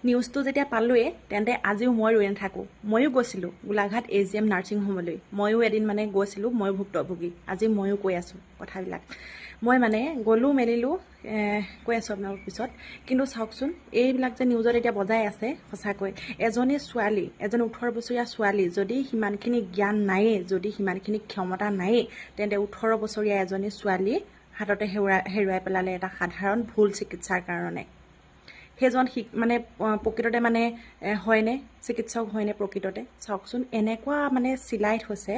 নিউজটো যেতিয়া পালোৱে তেন্তে আজিও মই ৰৈ নাথাকোঁ। ময়ো গৈছিলোঁ গোলাঘাট AGM নাৰ্ছিং হোমলৈ। ময়ো এদিন মানে গৈছিলোঁ, ময়ো ভুক্তভোগী। আজি ময়ো কৈ আছোঁ কথাবিলাক। মই মানে গ'লোঁ মেলিলোঁ, কৈ আছোঁ আপোনালোকৰ পিছত। কিন্তু চাওকচোন, এইবিলাক যে নিউজত এতিয়া বজাই আছে, সঁচাকৈ এজনী ছোৱালী, এজনী 18 বছৰীয়া ছোৱালী, যদি সিমানখিনি জ্ঞান নায়েই, যদি সিমানখিনি ক্ষমতা নায়েই, তেন্তে 18 বছৰীয়া এজনী ছোৱালী হাততে হেৰুৱাই পেলালে এটা সাধাৰণ ভুল চিকিৎসাৰ কাৰণে। সেইজন মানে প্ৰকৃততে মানে হয়নে, চিকিৎসক হয়নে প্ৰকৃততে? চাওকচোন, এনেকুৱা মানে চিলাই থৈছে,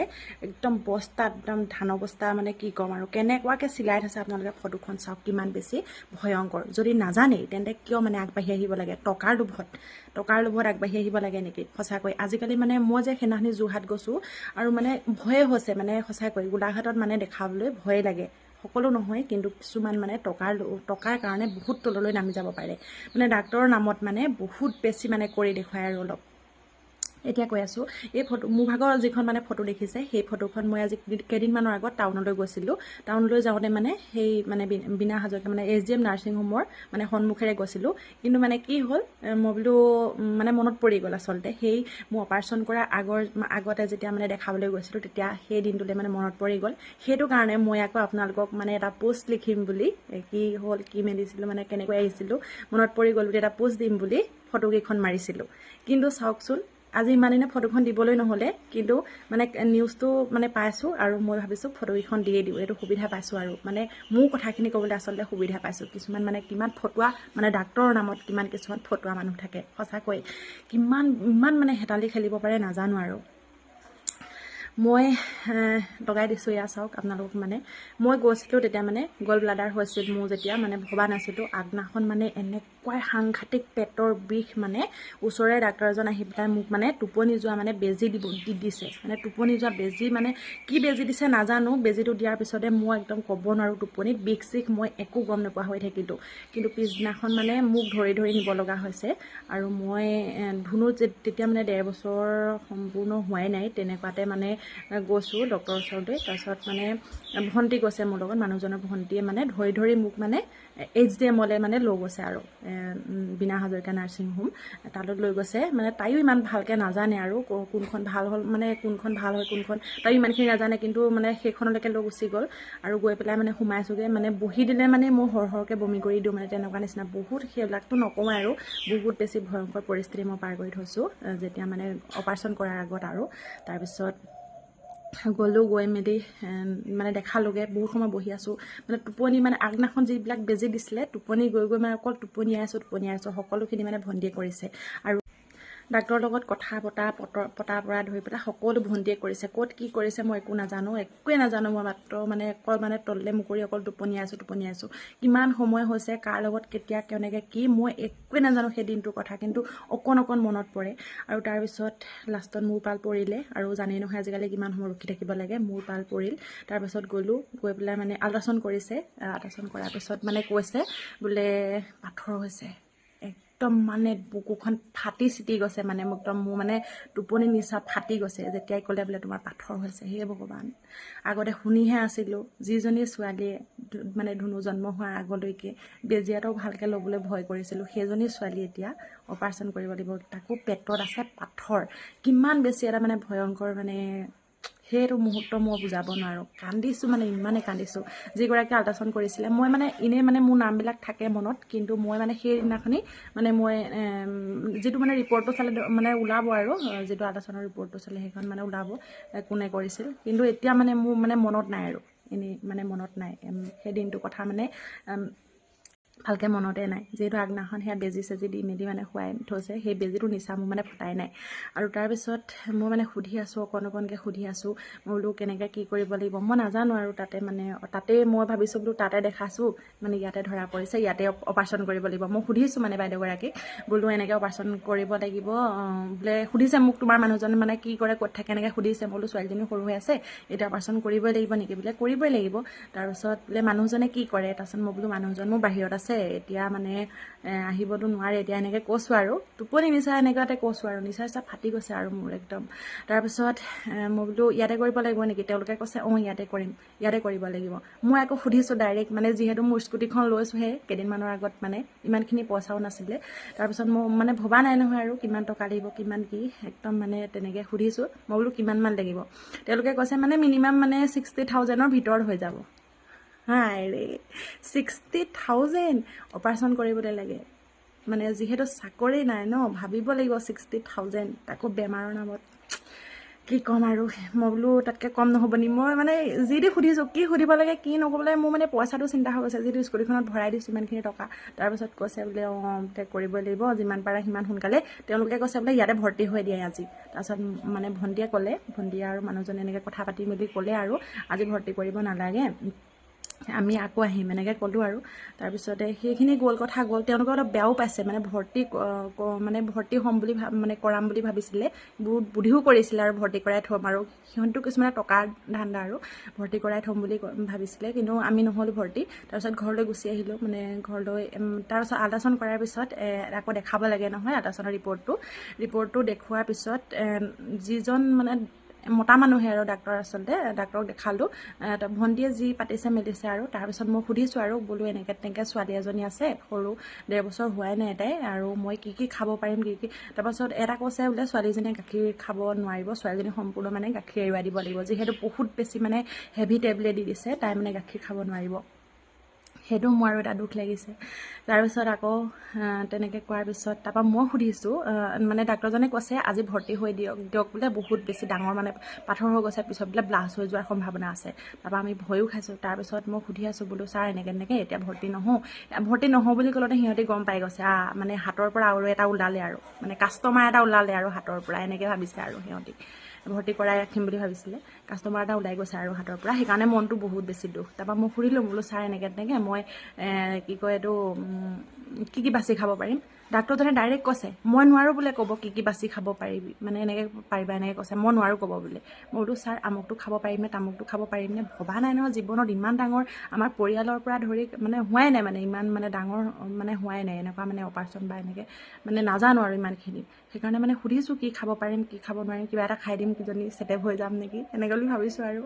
একদম বস্তাত, একদম ধানৰ বস্তা, মানে কি ক'ম আৰু, কেনেকুৱাকৈ চিলাই থৈছে আপোনালোকে ফটোখন চাওক, কিমান বেছি ভয়ংকৰ। যদি নাজানেই তেন্তে কিয় মানে আগবাঢ়ি আহিব লাগে? টকাৰ লোভত আগবাঢ়ি আহিব লাগে নেকি? সঁচাকৈ আজিকালি মানে মই যে সেইদিনাখনি যোৰহাট গৈছোঁ আৰু মানে ভয়ে হৈছে, মানে সঁচাকৈ গোলাঘাটত মানে দেখাবলৈ ভয়ে লাগে। সকলো নহয়, কিন্তু কিছুমান মানে টকাৰ কাৰণে বহুত তললৈ নামি যাব পাৰে। মানে ডাক্তৰৰ নামত মানে বহুত বেছি মানে কৰি দেখুৱায় আৰু অলপ। এতিয়া কৈ আছোঁ, এই মোৰ ভাগৰ যিখন মানে ফটো দেখিছে, সেই ফটোখন মই আজি কেইদিনমানৰ আগত টাউনলৈ গৈছিলোঁ। টাউনলৈ যাওঁতে মানে সেই মানে বিনা হাজৰিকা মানে AGM নাৰ্ছিং হোমৰ মানে সন্মুখেৰে গৈছিলোঁ। কিন্তু মানে কি হ'ল, মই বোলো মানে মনত পৰি গ'ল আচলতে, সেই মোৰ অপাৰেশ্যন কৰাৰ আগতে যেতিয়া মানে দেখাবলৈ গৈছিলোঁ, তেতিয়া সেই দিনটোলৈ মানে মনত পৰি গ'ল। সেইটো কাৰণে মই আকৌ আপোনালোকক মানে এটা পোষ্ট লিখিম বুলি, কি হ'ল, কি মেলিছিলোঁ, মানে কেনেকৈ আহিছিলোঁ, মনত পৰি গ'ল বুলি এটা পোষ্ট দিম বুলি ফটোকেইখন মাৰিছিলোঁ। কিন্তু চাওকচোন, আজি ইমান দিনে ফটোখন দিবলৈ নহ'লে, কিন্তু মানে নিউজটো মানে পাইছোঁ আৰু মই ভাবিছোঁ ফটোকেইখন দিয়ে দিওঁ, এইটো সুবিধা পাইছোঁ আৰু মানে মোৰ কথাখিনি ক'বলৈ আচলতে সুবিধা পাইছোঁ। কিছুমান মানে কিমান ফটোৱা, মানে ডাক্তৰৰ নামত কিমান কিছুমান ফটোৱা মানুহ থাকে, সঁচাকৈ ইমান মানে হেতালি খেলিব পাৰে নাজানো আৰু। মই লগাই দিছোঁ, এয়া চাওক আপোনালোকক। মানে মই গৈছিলোঁ তেতিয়া মানে গল ব্লাডাৰ হৈছিল মোৰ, যেতিয়া মানে ভবা নাছিলোঁ। আগদিনাখন মানে এনেকুৱাই সাংঘাতিক পেটৰ বিষ, মানে ওচৰৰে ডাক্তৰ এজন আহি পেলাই মোক মানে টোপনি যোৱা মানে বেজী দিছে, মানে টোপনি যোৱা বেজী, মানে কি বেজী দিছে নাজানো। বেজীটো দিয়াৰ পিছতে মই একদম ক'ব নোৱাৰোঁ, টোপনিত বিষ চিষ মই একো গম নোপোৱা হৈ থাকিলোঁ। কিন্তু পিছদিনাখন মানে মোক ধৰি নিব লগা হৈছে। আৰু মই ধুনু তেতিয়া মানে 1.5 বছৰ সম্পূৰ্ণ হোৱাই নাই, তেনেকুৱাতে মানে গৈছোঁ ডক্টৰৰ ওচৰলৈ। তাৰপিছত মানে ভণ্টি গৈছে মোৰ লগত, মানুহজনৰ ভণ্টিয়ে মানে ধৰি মোক মানে HDMলৈ মানে লৈ গৈছে আৰু বিনা হাজৰিকা নাৰ্ছিং হোম তালৈ লৈ গৈছে। মানে তাইও ইমান ভালকৈ নাজানে আৰু কোনখন ভাল হ'ল, মানে কোনখন ভাল হয় কোনখন, তাইও ইমানখিনি নাজানে। কিন্তু মানে সেইখনলৈকে লৈ গুচি গ'ল আৰু গৈ পেলাই মানে সোমাইছোগৈ। মানে বহি দিলে মানে মই সৰহকৈ বমি কৰি দিওঁ, মানে তেনেকুৱা নিচিনা। বহুত সেইবিলাকতো নকওঁ আৰু, বহুত বেছি ভয়ংকৰ পৰিস্থিতি মই পাৰ কৰি থৈছোঁ যেতিয়া মানে অপাৰেশ্যন কৰাৰ আগত আৰু। তাৰপিছত গ'লোঁ, গৈ মেলি মানে দেখালোগৈ, বহুত সময় বহি আছোঁ। মানে টোপনি, মানে আগদিনাখন যিবিলাক বেজী দিছিলে, টোপনি গৈ মানে অকল টোপনিয়াই আছোঁ। সকলোখিনি মানে ভণ্টিয়ে কৰিছে। আৰু ডাক্তৰৰ লগত কথা পতাৰ পৰা ধৰি পেলাই সকলো ভণ্টিয়ে কৰিছে। ক'ত কি কৰিছে মই একোৱে নাজানো। মই মাত্ৰ মানে অকল মানে তললে মুকৰি অকল টোপনিয়াই আছোঁ। কিমান সময় হৈছে, কাৰ লগত কেতিয়া কেনেকৈ কি, মই একোৱে নাজানো সেই দিনটোৰ কথা, কিন্তু অকণ মনত পৰে। আৰু তাৰপিছত লাষ্টত মোৰ পাল পৰিলে, আৰু জানেই নহয় আজিকালি কিমান সময় ৰখি থাকিব লাগে। মোৰ পাল পৰিল। তাৰপিছত গ'লোঁ, গৈ পেলাই মানে আল্ট্ৰাচাউণ্ড কৰিছে। আল্ট্ৰাচাউণ্ড কৰাৰ পিছত মানে কৈছে বোলে পাথৰ হৈছে। একদম মানে বুকুখন ফাটি চিটি গৈছে, মানে একদম মোৰ মানে টোপনি নিচা ফাটি গৈছে যেতিয়াই ক'লে বোলে তোমাৰ পাথৰ হৈছে। হে ভগৱান, আগতে শুনিহে আছিলোঁ, যিজনী ছোৱালীয়ে মানে ধুনু জন্ম হোৱাৰ আগলৈকে বেজী এটাও ভালকৈ ল'বলৈ ভয় কৰিছিলোঁ, সেইজনী ছোৱালী এতিয়া অপাৰেশ্যন কৰিব লাগিব, তাকো পেটত আছে পাথৰ। কিমান বেছি এটা মানে ভয়ংকৰ, মানে সেইটো মুহূৰ্ত মই বুজাব নোৱাৰোঁ। কান্দিছোঁ, মানে ইমানেই কান্দিছোঁ। যিগৰাকী আল্ট্ৰাচাউণ্ড কৰিছিলে, মই মানে এনেই মানে মোৰ নামবিলাক থাকে মনত, কিন্তু মই মানে সেইদিনাখনি মানে মই যিটো মানে ৰিপৰ্টটো চালে মানে ওলাব আৰু, যিটো আল্ট্ৰাচাউণ্ডৰ ৰিপৰ্টটো চালে সেইখন মানে ওলাব কোনে কৰিছিল। কিন্তু এতিয়া মানে মোৰ মানে মনত নাই আৰু, এনেই মানে মনত নাই সেই দিনটোৰ কথা, মানে ভালকৈ মনতে নাই। যিহেতু আগদিনাখন সেয়া বেজী চেজি দি মেলি মানে খুৱাই থৈছে, সেই বেজীটো নিচা মোৰ মানে ফটাই নাই। আৰু তাৰপিছত মই মানে সুধি আছোঁ, অকণকৈ সুধি আছোঁ, মই বোলো কেনেকৈ কি কৰিব লাগিব, মই নাজানো আৰু। তাতেই মই ভাবিছোঁ বোলো তাতে দেখাছোঁ, মানে ইয়াতে ধৰা পৰিছে, ইয়াতে অপাৰেশ্যন কৰিব লাগিব। মই সুধিছোঁ মানে বাইদেউগৰাকীক, বোলো এনেকৈ অপাৰেশ্যন কৰিব লাগিব বোলে। সুধিছে মোক, তোমাৰ মানুহজনে মানে কি কৰে, ক'ত থাকে, এনেকৈ সুধিছে। মই বোলো ছোৱালীজনী সৰু হৈ আছে, এতিয়া অপাৰেশ্যন কৰিবই লাগিব নেকি, বোলে কৰিবই লাগিব। তাৰপিছত বোলে মানুহজনে কি কৰে, তাৰপিছত মই বোলো মানুহজন মোৰ বাহিৰত আছে, এতিয়া মানে আহিবতো নোৱাৰে এতিয়া এনেকৈ কৈছোঁ আৰু টোপনি নিচা এনেকুৱাতে কৈছোঁ আৰু নিচা চিচা ফাটি গৈছে আৰু মোৰ একদম তাৰপিছত মই বোলো ইয়াতে কৰিব লাগিব নেকি তেওঁলোকে কৈছে অঁ ইয়াতে কৰিম ইয়াতে কৰিব লাগিব মই আকৌ সুধিছোঁ ডাইৰেক্ট মানে যিহেতু মোৰ স্কুটিখন লৈছোঁহে কেইদিনমানৰ আগত মানে ইমানখিনি পইচাও নাছিলে তাৰপিছত মই মানে ভবা নাই নহয় আৰু কিমান টকা লাগিব কিমান কি একদম মানে তেনেকৈ সুধিছোঁ মই বোলো কিমানমান লাগিব তেওঁলোকে কৈছে মানে মিনিমাম মানে 60,000ৰ ভিতৰত হৈ যাব হাই ৰে 60,000 অপাৰেশ্যন কৰিবলৈ লাগে মানে যিহেতু চাকৰি নাই ন ভাবিব লাগিব 60,000 তাকো বেমাৰৰ নামত কি ক'ম আৰু মই বোলো তাতকৈ কম নহ'ব নি মই মানে যি দি সুধিছোঁ কি সুধিব লাগে কি নক'বলৈ মোৰ মানে পইচাটো চিন্তা হৈ গৈছে যিহেতু স্কুটিখনত ভৰাই দিছোঁ ইমানখিনি টকা তাৰপিছত কৈছে বোলে অঁ কৰিবই লাগিব যিমান পাৰে সিমান সোনকালে তেওঁলোকে কৈছে বোলে ইয়াতে ভৰ্তি হৈ দিয়ে আজি তাৰপিছত মানে ভণ্টিয়ে ক'লে ভণ্টিয়ে আৰু মানুহজনে এনেকৈ কথা পাতি মেলি ক'লে আৰু আজি ভৰ্তি কৰিব নালাগে আমি আকৌ আহিম এনেকৈ ক'লোঁ আৰু তাৰপিছতে সেইখিনি গ'ল কথা গ'ল তেওঁলোকে অলপ বেয়াও পাইছে মানে ভৰ্তি হ'ম বুলি মানে কৰাম বুলি ভাবিছিলে বহুত বুদ্ধিও কৰিছিলে আৰু ভৰ্তি কৰাই থ'ম আৰু সিহঁতো কিছুমানে টকাৰ ধান্দা আৰু ভৰ্তি কৰাই থ'ম বুলি ভাবিছিলে কিন্তু আমি নহ'লোঁ ভৰ্তি তাৰপিছত ঘৰলৈ গুচি আহিলোঁ মানে ঘৰলৈ তাৰপিছত আল্ট্ৰাচাউণ্ড কৰাৰ পিছত আকৌ দেখাব লাগে নহয় আল্ট্ৰাচাউণ্ডৰ ৰিপৰ্টটো দেখুওৱাৰ পিছত যিজন মানে মতা মানুহে আৰু ডাক্তৰ আচলতে ডাক্তৰক দেখালোঁ ভণ্টিয়ে যি পাতিছে মেলিছে আৰু তাৰপিছত মই সুধিছোঁ আৰু বোলো এনেকৈ তেনেকৈ ছোৱালী এজনী আছে সৰু 1.5 বছৰ হোৱাই নাই তাই আৰু মই কি খাব পাৰিম কি তাৰপাছত এটা কৈছে বোলে ছোৱালীজনীয়ে গাখীৰ খাব নোৱাৰিব ছোৱালীজনী সম্পূৰ্ণ মানে গাখীৰ এৰুৱাই দিব লাগিব যিহেতু বহুত বেছি মানে হেভি টেবলেট দি দিছে তাই মানে গাখীৰ খাব নোৱাৰিব সেইটো মোৰ আৰু এটা দুখ লাগিছে তাৰপিছত আকৌ তেনেকৈ কোৱাৰ পিছত তাৰপৰা মই সুধিছোঁ মানে ডাক্তৰজনে কৈছে আজি ভৰ্তি হৈ দিয়ক বোলে বহুত বেছি ডাঙৰ মানে পাথৰ হৈ গৈছে পিছত বোলে ব্লাষ্ট হৈ যোৱাৰ সম্ভাৱনা আছে তাৰপৰা আমি ভয়ো খাইছোঁ তাৰপিছত মই সুধি আছোঁ বোলো ছাৰ এনেকৈ এতিয়া ভৰ্তি নহওঁ বুলি ক'লতে সিহঁতি গম পাই গৈছে মানে হাতৰ পৰা আৰু এটা ওলালে আৰু মানে কাষ্টমাৰ এটা ওলালে আৰু হাতৰ পৰা এনেকৈ ভাবিছে আৰু সিহঁতি ভৰ্তি কৰাই ৰাখিম বুলি ভাবিছিলে কাষ্টমাৰ এটা ওলাই গৈছে আৰু হাতৰ পৰা সেইকাৰণে মনটো বহুত বেছি দুখ তাৰপৰা মই সুধিলোঁ বোলো ছাৰ এনেকৈ মই কি কয় এইটো কি বাছি খাব পাৰিম ডাক্তৰজনে ডাইৰেক্ট কৈছে মই নোৱাৰোঁ বোলে ক'ব কি বাছি খাব পাৰিবি মানে এনেকৈ পাৰিবা এনেকৈ কৈছে মই নোৱাৰোঁ ক'ব বোলে মই বোলো ছাৰ আমুকটো খাব পাৰিমনে তামুকটো খাব পাৰিমনে ভবা নাই নহয় জীৱনত ইমান ডাঙৰ আমাৰ পৰিয়ালৰ পৰা ধৰি মানে হোৱাই নাই মানে ইমান মানে ডাঙৰ মানে হোৱাই নাই এনেকুৱা মানে অপাৰেশ্যন বা এনেকৈ মানে নাজানো আৰু ইমানখিনি সেইকাৰণে মানে সুধিছোঁ কি খাব পাৰিম কি খাব নোৱাৰিম কিবা এটা খাই দিম কিজনী চেটেপ হৈ যাম নেকি এনেকৈ বুলি ভাবিছোঁ আৰু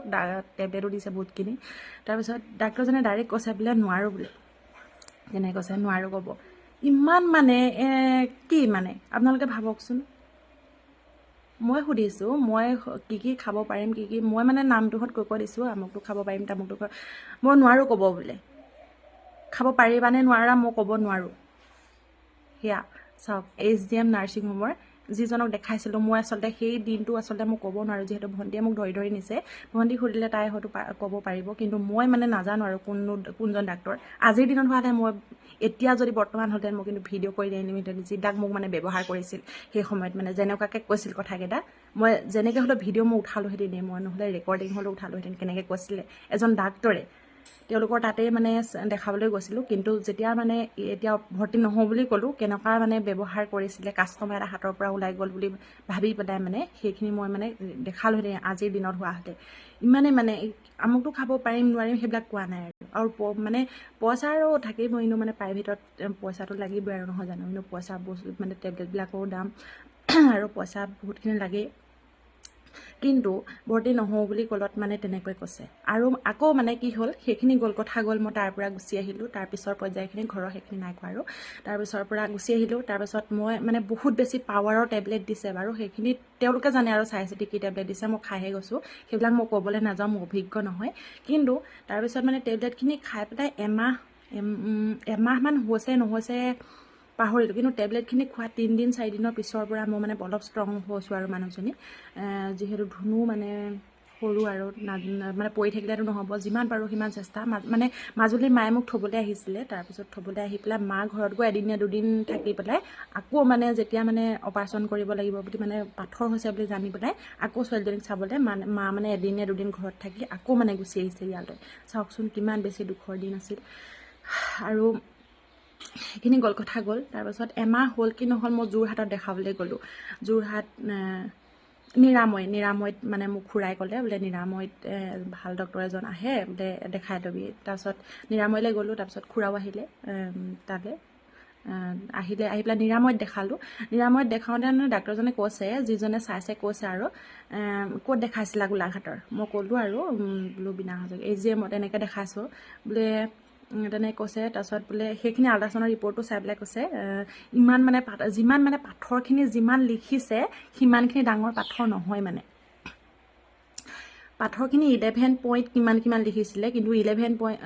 টেবলেটো দিছে বহুতখিনি তাৰপিছত ডাক্তৰজনে ডাইৰেক্ট কৈছে বোলে নোৱাৰোঁ বোলে যেনেকৈ কৈছে নোৱাৰোঁ ক'ব ইমান মানে কি মানে আপোনালোকে ভাবকচোন মই সুধিছোঁ মই কি খাব পাৰিম কি মই মানে নামটোহঁত কৈ দিছোঁ আমুকটো খাব পাৰিম তামুকটো মই নোৱাৰোঁ ক'ব বোলে খাব পাৰিবানে নোৱাৰা মই ক'ব নোৱাৰোঁ সেয়া চাওক HDM নাৰ্ছিং হোমৰ যিজনক দেখাইছিলোঁ মই আচলতে সেই দিনটো আচলতে মই ক'ব নোৱাৰোঁ যিহেতু ভণ্টিয়ে মোক ধৰি নিছে ভণ্টি সুধিলে তাই হয়তো ক'ব পাৰিব কিন্তু মই মানে নাজানো আৰু কোনজন ডাক্তৰ আজিৰ দিনত হোৱাহেঁতেন মই এতিয়া যদি বৰ্তমান হ'লহেঁতেন মই কিন্তু ভিডিঅ' কৰি আনিমহেঁতেন যিবিলাক মোক মানে ব্যৱহাৰ কৰিছিল সেই সময়ত মানে যেনেকুৱাকৈ কৈছিল কথাকেইটা মই যেনেকৈ হ'লেও ভিডিঅ' মই উঠালোহেঁতেন মই নহ'লে ৰেকৰ্ডিং হ'লেও উঠালোহেঁতেন কেনেকৈ কৈছিলে এজন ডাক্তৰে তেওঁলোকৰ তাতেই মানে দেখাবলৈ গৈছিলোঁ কিন্তু যেতিয়া মানে এতিয়া ভৰ্তি নহওঁ বুলি ক'লোঁ কেনেকুৱা মানে ব্যৱহাৰ কৰিছিলে কাষ্টমাৰ এটা হাতৰ পৰা ওলাই গ'ল বুলি ভাবি পেলাই মানে সেইখিনি মই মানে দেখালোহেঁতেন আজিৰ দিনত হোৱাহেঁতেন ইমানেই মানে আমুকটো খাব পাৰিম নোৱাৰিম সেইবিলাক কোৱা নাই আৰু মানে পইচা আৰু থাকিবই এনেও মানে প্ৰাইভেটত পইচাটো লাগিবই আৰু নহয় জানো কিন্তু পইচা বস্তু মানে টেবলেটবিলাকৰো দাম আৰু পইচা বহুতখিনি লাগেই কিন্তু ভৰ্তি নহওঁ বুলি ক'লত মানে তেনেকৈ কৈছে আৰু আকৌ মানে কি হ'ল সেইখিনি গ'ল কথা গ'ল মই তাৰ পৰা গুচি আহিলোঁ তাৰপিছৰ পৰ্যায়খিনি ঘৰৰ সেইখিনি নাই কোৱা আৰু তাৰপিছৰ পৰা গুচি আহিলোঁ তাৰপিছত মই মানে বহুত বেছি পাৱাৰৰ টেবলেট দিছে বাৰু সেইখিনি তেওঁলোকে জানে আৰু চাই চিতি কি টেবলেট দিছে মই খাইহে গৈছোঁ সেইবিলাক মই ক'বলৈ নাযাওঁ মোৰ অভিজ্ঞ নহয় কিন্তু তাৰপিছত মানে টেবলেটখিনি খাই পেলাই এমাহমান হৈছে নহৈছে পাহৰিলোঁ কিন্তু টেবলেটখিনি খোৱা 3 দিন 4 দিনৰ পিছৰ পৰা মই মানে অলপ ষ্ট্ৰং হৈছোঁ আৰু মানুহজনী যিহেতু ধুনু মানে সৰু আৰু মানে পৰি থাকিলেতো নহ'ব যিমান পাৰোঁ সিমান চেষ্টা মানে মাজুলীৰ মায়ে মোক থ'বলৈ আহিছিলে তাৰপিছত থ'বলৈ আহি পেলাই মা ঘৰত গৈ এদিন নে দুদিন থাকি পেলাই আকৌ মানে যেতিয়া মানে অপাৰেশ্যন কৰিব লাগিব বুলি মানে পাথৰ হৈছে বুলি জানি পেলাই আকৌ ছোৱালীজনীক চাবলৈ মা মানে এদিন নে দুদিন ঘৰত থাকি আকৌ মানে গুচি আহিছে ইয়ালৈ চাওকচোন কিমান বেছি দুখৰ দিন আছিল আৰু সেইখিনি গ'ল কথা গ'ল তাৰপাছত এমাহ হ'ল কি নহ'ল মই যোৰহাটত দেখাবলৈ গ'লোঁ যোৰহাট নিৰাময়ত মানে মোক খুৰাই ক'লে বোলে নিৰাময়ত ভাল ডক্তৰ এজন আহে বোলে দেখাই ল'বি। তাৰপিছত নিৰাময়লৈ গ'লোঁ। তাৰপিছত খুৰাও আহিলে তালৈ আহি পেলাই নিৰাময়ত দেখালোঁ। নিৰাময়ত দেখাওঁতে ডাক্তৰজনে কৈছে, যিজনে চাইছে কৈছে আৰু ক'ত দেখাইছিলা গোলাঘাটৰ? মই ক'লোঁ আৰু বোলো বিনা হাজৰিকা AGMত এনেকৈ দেখাইছোঁ বোলে তেনেকৈ কৈছে। তাৰপিছত বোলে সেইখিনি আল্ট্ৰাচাউণ্ডৰ ৰিপৰ্টটো চাই পেলাই কৈছে ইমান মানে যিমান মানে পাথৰখিনি যিমান লিখিছে সিমানখিনি ডাঙৰ পাথৰ নহয়। মানে পাথৰখিনি 11 পইণ্ট কিমান লিখিছিলে, কিন্তু 11 পইণ্ট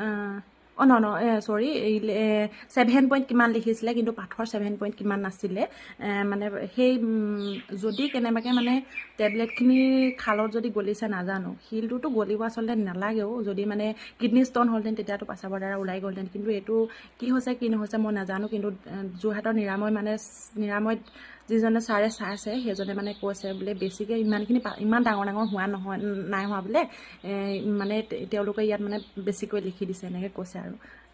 চৰি 7 পইণ্ট কিমান লিখিছিলে, কিন্তু পাথৰ 7 পইণ্ট কিমান নাছিলে। মানে সেই যদি কেনেবাকৈ মানে টেবলেটখিনি খালত যদি গলিছে নাজানো, শিলটোতো গলিব আচলতে নালাগেও। যদি মানে কিডনী ষ্ট'ন হ'লহেঁতেন তেতিয়াতো পেচাবৰ দ্বাৰা ওলাই গ'লহেঁতেন। কিন্তু এইটো কি হৈছে কি নহৈছে মই নাজানো। কিন্তু যোৰহাটৰ নিৰাময়ত যিজনে ছাৰে চাইছে সেইজনে মানে কৈছে বোলে বেছিকৈ ইমান ডাঙৰ নাই হোৱা বোলে, মানে তেওঁলোকে ইয়াত মানে বেছিকৈ লিখি দিছে এনেকৈ কৈছে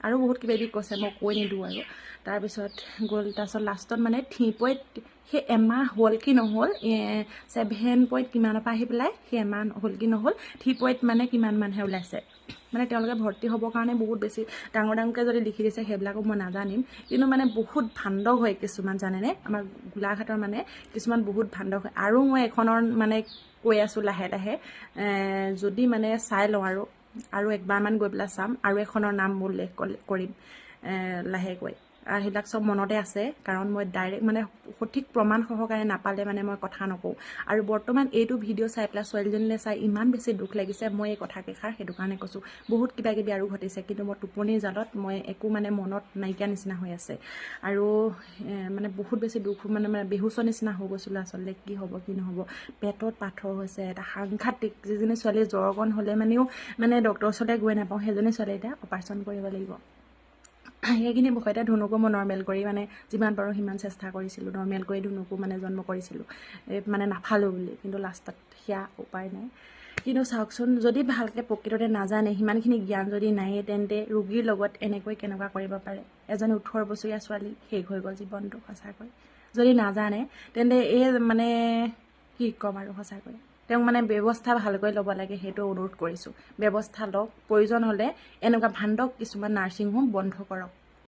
আৰু বহুত কিবাকিবি কৈছে, মই কৈ নিদিওঁ আৰু। তাৰপিছত লাষ্টত মানে 3 পইণ্ট সেই এমাহ হ'ল কি নহ'ল 7 পইণ্ট কিমানৰ পৰা আহি পেলাই সেই এমাহ হ'ল কি নহ'ল 3 পইণ্ট মানে কিমানমানহে ওলাইছে। মানে তেওঁলোকে ভৰ্তি হ'বৰ কাৰণে বহুত বেছি ডাঙৰকৈ যদি লিখি দিছে সেইবিলাকো মই নাজানিম। কিন্তু মানে বহুত ভাণ্ডক হয় কিছুমান, জানেনে? আমাৰ গোলাঘাটৰ মানে কিছুমান বহুত ভাণ্ডক হয়। আৰু মই এখনৰ মানে কৈ আছোঁ লাহে লাহে, যদি মানে চাই লওঁ আৰু একবাৰমান গৈ পেলাই চাম, আৰু এখনৰ নাম উল্লেখ কৰিম লাহেকৈ। আৰু সেইবিলাক চব মনতে আছে, কাৰণ মই ডাইৰেক্ট মানে সঠিক প্ৰমাণ সহকাৰে নাপালে মানে মই কথা নকওঁ। আৰু বৰ্তমান এইটো ভিডিঅ' চাই পেলাই ছোৱালীজনীলৈ চাই ইমান বেছি দুখ লাগিছে, মই এই কথা কেষাৰ সেইটো কাৰণে কৈছোঁ। বহুত কিবাকিবি আৰু ঘটিছে, কিন্তু মই টোপনিৰ জালত মই একো মানে মনত নাইকিয়া নিচিনা হৈ আছে। আৰু মানে বহুত বেছি দুখ মানে বেহুচৰ নিচিনা হৈ গৈছিলোঁ আচলতে। কি হ'ব কি নহ'ব, পেটত পাথৰ হৈছে এটা সাংঘাতিক। যিজনী ছোৱালী জ্বৰ অকণ হ'লে মানে ডক্টৰৰ ওচৰলৈ গৈ নাপাওঁ, সেইজনী ছোৱালী এতিয়া অপাৰেশ্যন কৰিব লাগিব। সেইখিনি বিষয়তে ধুনুকো মই নৰ্মেল কৰি মানে যিমান পাৰোঁ সিমান চেষ্টা কৰিছিলোঁ। নৰ্মেল কৰি ধুনুকো মানে জন্ম কৰিছিলোঁ, মানে নাফালোঁ বুলি। কিন্তু লাষ্টত সেয়া উপায় নাই। কিন্তু চাওকচোন, যদি ভালকৈ প্ৰকৃততে নাজানে, সিমানখিনি জ্ঞান যদি নায়ে, তেন্তে ৰোগীৰ লগত এনেকৈ কেনেকুৱা কৰিব পাৰে। এজনী 18 বছৰীয়া ছোৱালী শেষ হৈ গ'ল জীৱনটো সঁচাকৈ। যদি নাজানে তেন্তে এই মানে কি ক'ম আৰু সঁচাকৈ। তেওঁক মানে ব্যৱস্থা ভালকৈ ল'ব লাগে, সেইটো অনুৰোধ কৰিছোঁ। ব্যৱস্থা লওক, প্ৰয়োজন হ'লে এনেকুৱা ভাণ্ডক কিছুমান নাৰ্ছিং হোম বন্ধ কৰক।